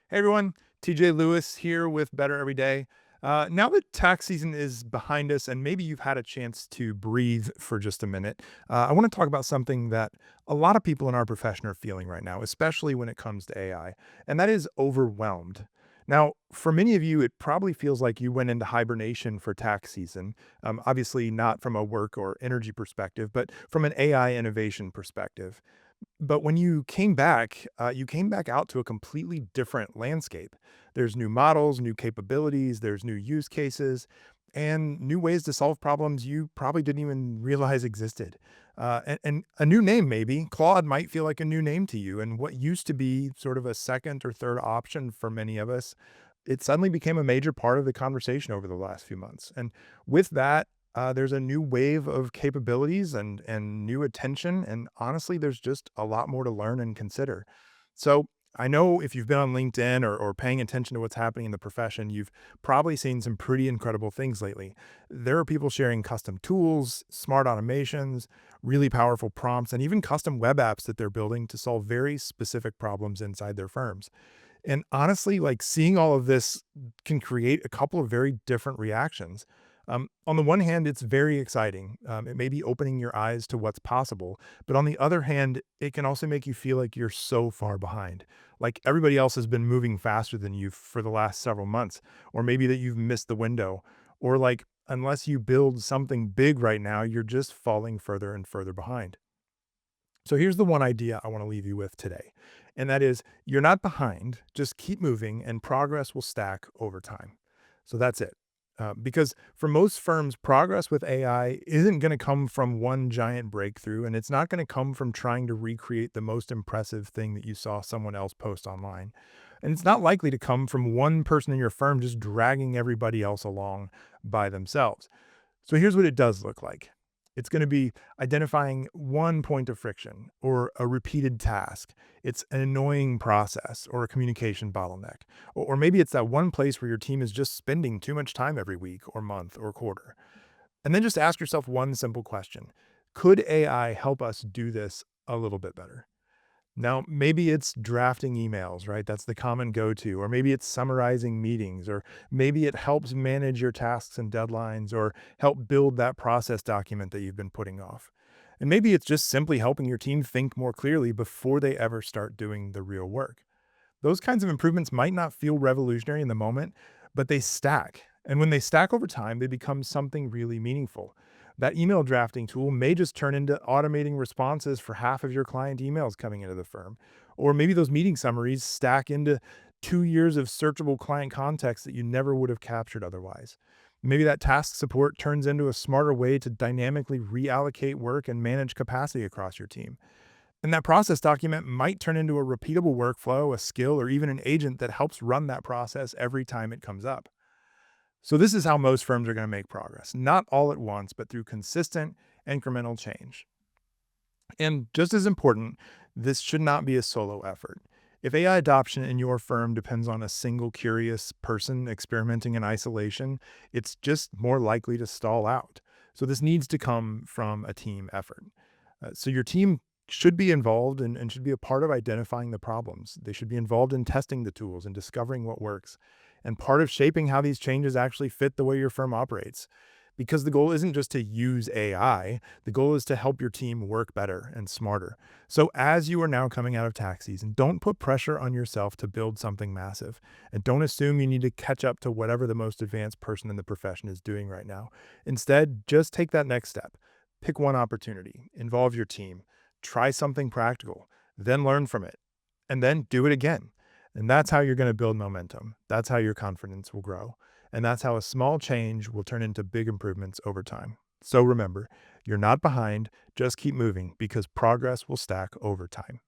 Hey everyone, TJ Lewis here with Better Every Day. Now that tax season is behind us, and maybe you've had a chance to breathe for just a minute, I want to talk about something that a lot of people in our profession are feeling right now, especially when it comes to AI, and that is overwhelmed. Now, for many of you, it probably feels like you went into hibernation for tax season. Obviously, not from a work or energy perspective, but from an AI innovation perspective. But when you came back out to a completely different landscape. There's new models, new capabilities, there's new use cases, and new ways to solve problems you probably didn't even realize existed. And a new name, maybe. Claude might feel like a new name to you. And what used to be sort of a second or third option for many of us, it suddenly became a major part of the conversation over the last few months. And with that, there's a new wave of capabilities and new attention, and honestly, there's just a lot more to learn and consider. So I know if you've been on LinkedIn or paying attention to what's happening in the profession, you've probably seen some pretty incredible things lately. There are people sharing custom tools, smart automations, really powerful prompts, and even custom web apps that they're building to solve very specific problems inside their firms. And honestly, like seeing all of this can create a couple of very different reactions. On the one hand, it's very exciting. It may be opening your eyes to what's possible. But on the other hand, it can also make you feel like you're so far behind. Like everybody else has been moving faster than you for the last several months, or maybe that you've missed the window, or like unless you build something big right now, you're just falling further and further behind. So here's the one idea I want to leave you with today. And that is you're not behind, just keep moving and progress will stack over time. So that's it. Because for most firms, progress with AI isn't going to come from one giant breakthrough, and it's not going to come from trying to recreate the most impressive thing that you saw someone else post online. And it's not likely to come from one person in your firm just dragging everybody else along by themselves. So here's what it does look like. It's going to be identifying one point of friction or a repeated task. It's an annoying process or a communication bottleneck. Or maybe it's that one place where your team is just spending too much time every week or month or quarter. And then just ask yourself one simple question. Could AI help us do this a little bit better? Now, maybe it's drafting emails, right? That's the common go to. Or maybe it's summarizing meetings, or maybe it helps manage your tasks and deadlines, or help build that process document that you've been putting off. And maybe it's just simply helping your team think more clearly before they ever start doing the real work. Those kinds of improvements might not feel revolutionary in the moment, but they stack. And when they stack over time, they become something really meaningful. That email drafting tool may just turn into automating responses for half of your client emails coming into the firm. Or maybe those meeting summaries stack into 2 years of searchable client context that you never would have captured otherwise. Maybe that task support turns into a smarter way to dynamically reallocate work and manage capacity across your team. And that process document might turn into a repeatable workflow, a skill, or even an agent that helps run that process every time it comes up. So, this is how most firms are going to make progress, not all at once, but through consistent incremental change. And just as important, this should not be a solo effort. If AI adoption in your firm depends on a single curious person experimenting in isolation, it's just more likely to stall out. So, this needs to come from a team effort. So your team should be involved and should be a part of identifying the problems. They should be involved in testing the tools and discovering what works, and part of shaping how these changes actually fit the way your firm operates. Because the goal isn't just to use AI, the goal is to help your team work better and smarter. So, as you are now coming out of tax season, don't put pressure on yourself to build something massive. And don't assume you need to catch up to whatever the most advanced person in the profession is doing right now. Instead, just take that next step. Pick one opportunity, involve your team, try something practical, then learn from it, and then do it again. And that's how you're going to build momentum. That's how your confidence will grow. And that's how a small change will turn into big improvements over time. So remember, you're not behind, just keep moving because progress will stack over time.